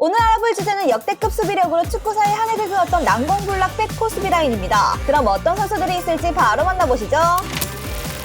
오늘 알아볼 주제는 역대급 수비력으로 축구사에 한해를 그었던 난공불락 백포 수비라인입니다. 그럼 어떤 선수들이 있을지 바로 만나보시죠.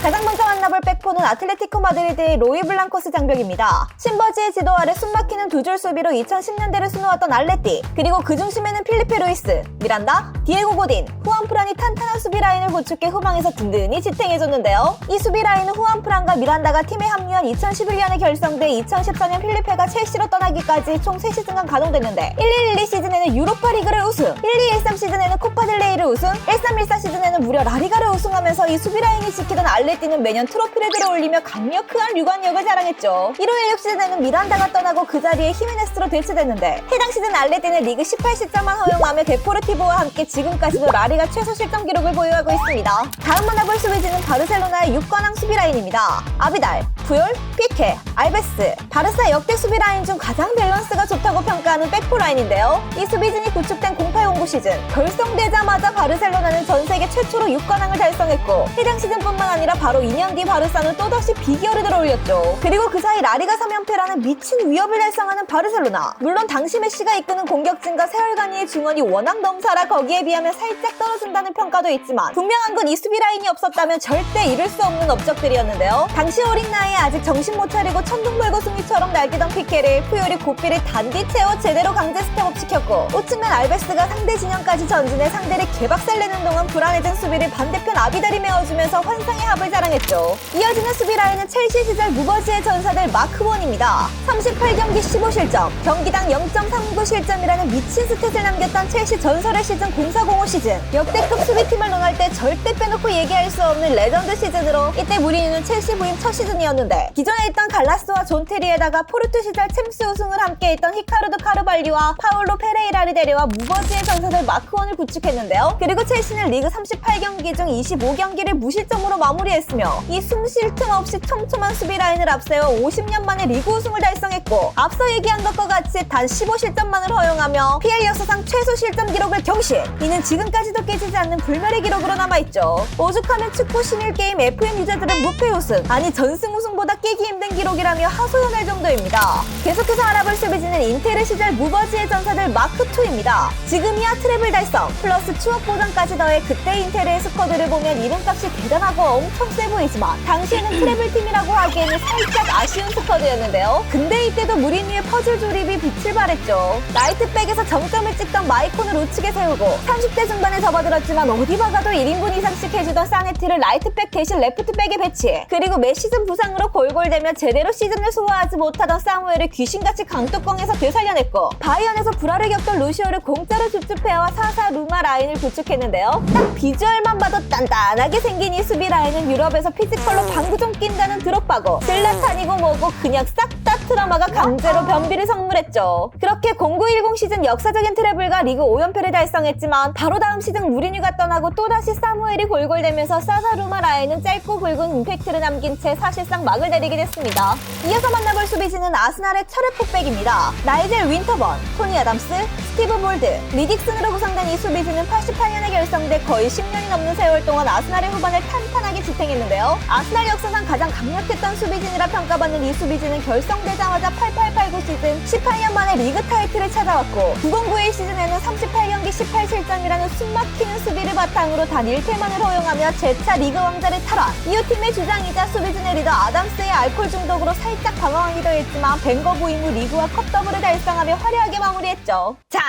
가장 먼저 만나볼 백포는 아틀레티코 마드리드의 로이 블랑코스 장벽입니다. 신버지의 지도 아래 숨막히는 두 줄 수비로 2010년대를 수놓았던 알레티, 그리고 그 중심에는 필리페 루이스, 미란다, 디에고 고딘, 후안프란이 탄탄한 수비 라인을 구축해 후방에서 든든히 지탱해줬는데요. 이 수비 라인은 후안프란과 미란다가 팀에 합류한 2011년에 결성돼 2014년 필리페가 첼시로 떠나기까지 총 3시즌간 가동됐는데 11-12 시즌에는 유로파 리그를 우승, 12-13 시즌에는 코파델레이를 우승, 13-14 시즌에는 무려 라리가를 우승하면서 이 수비 라인이 지키던 알레티는 매년 트로피를 들어올리며 강력한 유관력을 자랑했죠. 15-16 시즌에는 미란다가 떠나고 그 자리에 히메네스로 대체됐는데 해당 시즌 알레티는 리그 18실점만 허용하며 데포르티보와 함께 지금까지도 라리가 최소 실점 기록을 보유하고 있습니다. 다음 만나볼 수비진은 바르셀로나의 6관왕 수비 라인입니다. 아비달, 푸열, 피케, 알베스. 바르사 역대 수비 라인 중 가장 밸런스가 좋다고 평가하는 백포 라인인데요. 이 수비진이 구축된 08-09 시즌 결성되자마자 바르셀로나는 전 세계 최초로 6관왕을 달성했고 해당 시즌뿐만 아니라 바로 2년 뒤 바르사는 또다시 비기어를 들어올렸죠. 그리고 그 사이 라리가 3연패라는 미친 위협을 달성하는 바르셀로나. 물론 당시 메시가 이끄는 공격진과 세월간이의 중원이 워낙 넘사라 거기에 비하면 살짝 떨어진다는 평가도 있지만 분명한 건 이 수비 라인이 없었다면 절대 이룰 수 없는 업적들이었는데요. 당시 어린 나이에 아직 정신 못 차리고 천둥벌거숭이처럼 날뛰던 피케를 푸열이 고삐를 단디 채워 제대로 강제 스텝업 시켰고 우측면 알베스가 상대 진영까지 전진해 상대를 개박살내는 동안 불안해진 수비를 반대편 아비달이 메워주면서 환상의 합을 자랑했죠. 이어지는 수비 라인은 첼시 시절 무버지의 전사들 마크원입니다. 38경기 15실점, 경기당 0.39실점이라는 미친 스탯을 남겼던 첼시 전설의 시즌 04-05 시즌. 역대급 수비팀을 논할 때 절대 빼놓고 얘기할 수 없는 레전드 시즌으로 이때 무리뉴는 첼시 부임 첫 시즌이었는데 기존에 있던 갈라스와 존 테리에다가 포르투 시절 챔스 우승을 함께했던 히카르도 카르발리와 파울로 페레이라를 데려와 무버지의 전사들 마크원을 구축했는데요. 그리고 첼시는 리그 38경기 중 25경기를 무실점으로 마무리했으며 이 숨 쉴 틈 없이 촘촘한 수비 라인을 앞세워 50년 만에 리그 우승을 달성했고 앞서 얘기한 것과 같이 단 15실점만을 허용하며 PL 역사상 최소 실점 기록을 경신. 이는 지금까지도 깨지지 않는 불멸의 기록으로 남아있죠. 오죽하면 축구 신일 게임 FM 유저들은 무패 우승, 아니 전승 우승보다 깨기 힘든 기록이라며 하소연할 정도입니다. 계속해서 알아볼 수비진은 인테르 시절 무버지의 전사들 마크2입니다. 지금이야 트래블 달성 플러스 추억 보장까지 더해 그때 인테르의 스쿼드를 보면 이름값이 대단하고 엄청 세 보이지만 당시에는 트래블 팀이라고 하기에는 살짝 아쉬운 스쿼드였는데요. 근데 이때도 무리뉴의 퍼즐 조립이 빛을 발했죠. 라이트백에서 정점을 찍던 마이콘을 우측에 세우고 30대 중반에 접어들었지만 어디 박아도 1인분 이상씩 해주던 사네티를 라이트백 대신 레프트백에 배치. 그리고 매 시즌 부상으로 골골대며 제대로 시즌을 소화하지 못하던 사무엘을 귀신같이 강뚜껑에서 되살려냈고 바이언에서 불화를 겪던 루시오를 공짜로 줍줍해와 4-4 루마 라인을 구축했는데요. 딱 비주얼만 봐도 단단하게 생긴 이 수비 라인은 유럽에서 피지컬로 방구 좀 낀다는 드록바고 슬라탄이고 뭐고 그냥 싹 다 트라마가 강제로 변비를 선물했죠. 그렇게 09-10 시즌 역사적인 트래블과 리그 5연패를 달성했지만 바로 다음 시즌 무리뉴가 떠나고 또다시 사무엘이 골골대면서 사사루마 라인은 짧고 굵은 임팩트를 남긴 채 사실상 막을 내리게 됐습니다. 이어서 만나볼 수비진은 아스날의 철의 폭백입니다. 나이젤 윈터번, 토니 아담스, 스티브 볼드, 리딕슨으로 구성된 이 수비진은 88년에 결성돼 거의 10년이 넘는 세월 동안 아스날의 후반을 탄탄하게 지탱했는데요. 아스날 역사상 가장 강력했던 수비진이라 평가받는 이 수비진은 결성되자마자 88-89 시즌 18년 만에 리그 타이틀을 찾아왔고 90-91 시즌에는 38경기 18실점이라는 숨막히는 수비를 바탕으로 단 1패만을 허용하며 재차 리그 왕자를 탈환. 이후 팀의 주장이자 수비진의 리더 아담스의 알코올 중독으로 살짝 방황하기도 했지만 벵거 부임 후 리그와 컵 더블을 달성하며 화려하게 마무리했죠. 자,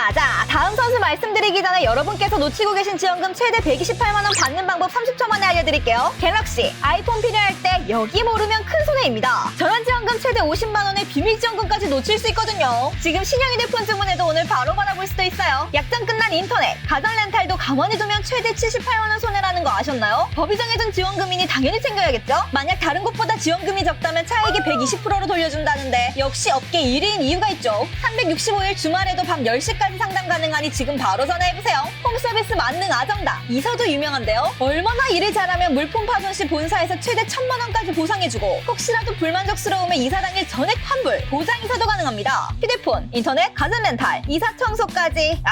다음 선수 말씀드리기 전에 여러분께서 놓치고 계신 지원금 최대 128만원 받는 방법 30초 만에 알려드릴게요. 갤럭시, 아이폰 필요할 때 여기 모르면 큰 손해입니다. 전환 지원금 최대 50만원의 비밀 지원금까지 놓칠 수 있거든요. 지금 신형 휴대폰 주문해도 오늘 바로 받아볼 수도 있어요. 약정 끝난 인터넷, 가전 렌탈도 가만히 두면 최대 78만원 손해라는 거 아셨나요? 법이 정해준 지원금이니 당연히 챙겨야겠죠? 만약 다른 곳보다 지원금이 적다면 차액이 120%로 돌려준다는데 역시 업계 1위인 이유가 있죠. 365일 주말에도 밤 10시까지 상담 가능하니 지금 바로 전화해보세요. 홈서비스 만능 아정당, 이서도 유명한데요. 얼마나 일을 잘하면 물품 파손 시 본사에서 최대 1000만원까지 보상해주고 혹시라도 불만족스러우면 이사 당일 전액 환불, 보장 이사도 가능합니다. 휴대폰, 인터넷, 가전 렌탈, 이사 청소까지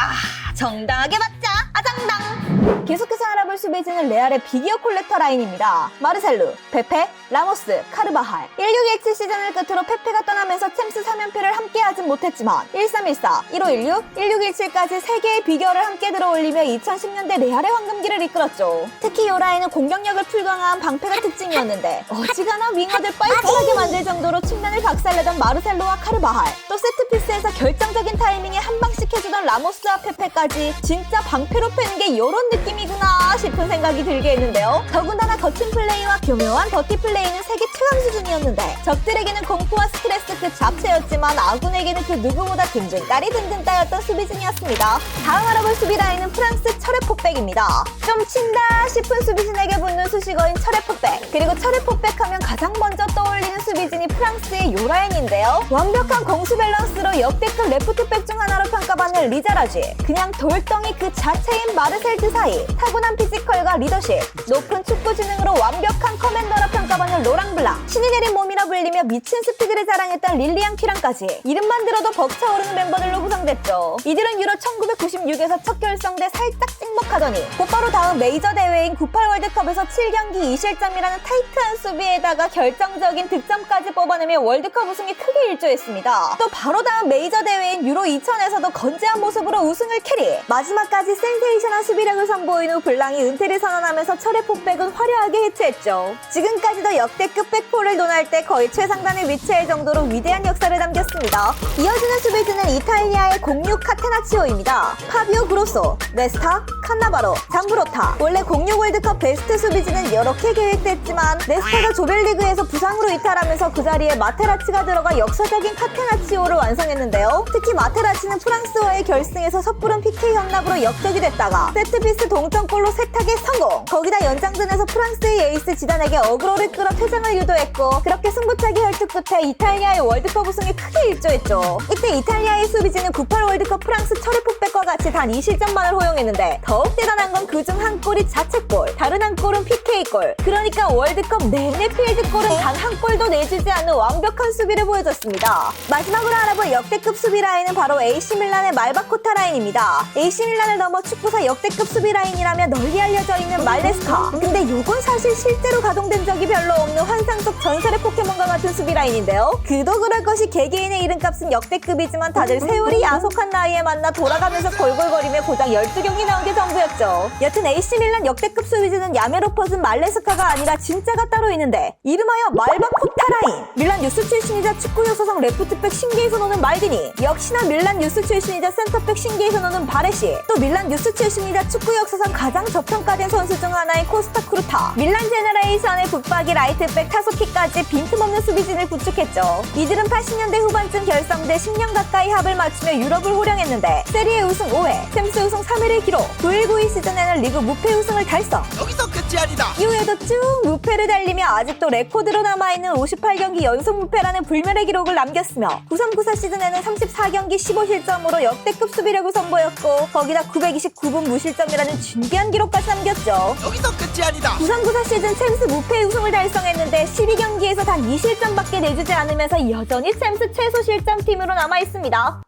정당하게 받자! 아장당! 계속해서 알아볼 수비진은 레알의 비기어 콜렉터 라인입니다. 마르셀루, 페페, 라모스, 카르바할. 1617 시즌을 끝으로 페페가 떠나면서 챔스 3연패를 함께하진 못했지만 1314, 1516, 1617까지 3개의 비기어를 함께 들어올리며 2010년대 레알의 황금기를 이끌었죠. 특히 이 라인은 공격력을 풀강한 방패가 특징이었는데 어지간한 윙어들 뻘쭘하게 만들 정도로 측면을 박살내던 마르셀로와 카르바할, 또 세트피스에서 결정적인 타이밍에 한 방씩 해주던 라모스와 페페까지 진짜 방패로 패는 게 이런 느낌이구나 싶은 생각이 들게 했는데요. 더군다나 거친 플레이와 교묘한 더티 플레이는 세계 최강 수준이었는데 적들에게는 공포와 스트레스 그 자체였지만 아군에게는 그 누구보다 든든따리 든든따였던 수비진이었습니다. 다음 알아볼 수비 라인은 프랑스 철의 포백입니다. 좀 친다 싶은 수비진에게 붙는 수식어인 철의 포백. 그리고 철의 포백하면 가장 먼저 떠올리는 수비진이 프랑스의 요 라인인데요. 완벽한 공수 밸런스로 역대급 레프트백 중 하나로 평가받는 리자라지, 그냥 돌덩이 그 자체인 마르셀 사이, 타고난 피지컬과 리더십, 높은 축구 지능으로 완벽한 커맨더라 평가받는 로랑 블랑, 신이 내린 몸이라 불리며 미친 스피드를 자랑했던 릴리안 퀴랑까지 이름만 들어도 벅차오르는 멤버들로 구성됐죠. 이들은 유로 1996에서 첫 결성돼 살짝 찍먹하더니 곧바로 다음 메이저 대회인 98 월드컵에서 7경기 2실점이라는 타이트한 수비에다가 결정적인 득점까지 뽑아내며 월드컵 우승에 크게 일조했습니다. 또 바로 다음 메이저 대회인 유로 2000에서도 건재한 모습으로 우승을 캐리, 마지막까지 센세이션한 수비력을 선보인 후 블랑이 은퇴를 선언하면서 철의 포백은 화려하게 해체했죠. 지금까지도 역대급 백포를 논할 때 거의 최상단에 위치할 정도로 위대한 역사를 남겼습니다. 이어지는 수비진은 이탈리아의 06 카테나치오입니다. 파비오 그로소, 네스타, 칸나바로, 잠브로타. 원래 06 월드컵 베스트 수비진은 이렇게 계획됐지만 네스타가 조별리그에서 부상으로 이탈하면서 그 자리에 마테라치가 들어가 역사적인 카테나치오를 완성했는데요. 특히 마테라치는 프랑스와의 결승에서 섣부른 PK 헌납으로 역적이 됐다가 세트피스 동점골로 세탁에 성공! 거기다 연장전에서 프랑스의 에이스 지단에게 어그로를 끌어 퇴장을 유도했고, 그렇게 승부차기 혈투 끝에 이탈리아의 월드컵 우승에 크게 일조했죠. 이때 이탈리아의 수비진은 98 월드컵 프랑스 철의 포백과 같이 단 2실점만을 허용했는데 더욱 대단한 건 그중 한 골이 자책골, 다른 한 골은 PK골. 그러니까 월드컵 내내 필드골은 단 한 골도 내주지 않는 완벽한 수비를 보여줬습니다. 마지막으로 알아볼 역대급 수비 라인은 바로 AC 밀란의 말바코타 라인입니다. AC 밀란을 넘어 축구사 역대급 수비 라인이라면 널리 알려져 있는 말레스카. 근데 요건 사실 실제로 가동된 적이 별로 없는 환상 속 전설의 포켓몬과 같은 수비 라인인데요. 그도 그럴 것이 개개인의 이름값은 역대급이지만 다들 세월이 야속한 나이에 만나 돌아가면서 골골거리며 고작 12경기 나온 게 전부였죠. 여튼 AC 밀란 역대급 수비진은 야메로퍼슨 말레스카가 아니라 진짜가 따로 있는데 이름하여 말바코타 라인. 밀란 유스 출신이자 축구 요소성 레프트백 신기에서 노는 말디니, 역시나 밀란 유스 출신이자 센터백 신기에서 노는 바레시, 또 밀란 유스 출신이자 축구 역사상 가장 저평가된 선수 중 하나인 코스타 크루타, 밀란 제너레이션의 붙박이 라이트백 타소키까지 빈틈없는 수비진을 구축했죠. 이들은 80년대 후반쯤 결성돼 10년 가까이 합을 맞추며 유럽을 호령했는데 세리에 우승 5회, 챔스 우승 3회를 기록. 91-92 시즌에는 리그 무패 우승을 달성. 여기서 끝이 아니다. 이후에도 쭉 무패를 달리며 아직도 레코드로 남아있는 58경기 연속 무패라는 불멸의 기록을 남겼으며 93-94 시즌에는 34경기 15실점으로 역대급 수비력을 선보였고, 거기다 929분 무실점이라는 진기한 기록까지 남겼죠. 여기서 끝이 아니다. 93-94 시즌 챔스 무패 우승을 달성했는데 12경기에서 단 2실점밖에 내주지 않으면서 여전히 챔스 최소 실점 팀으로 남아있습니다.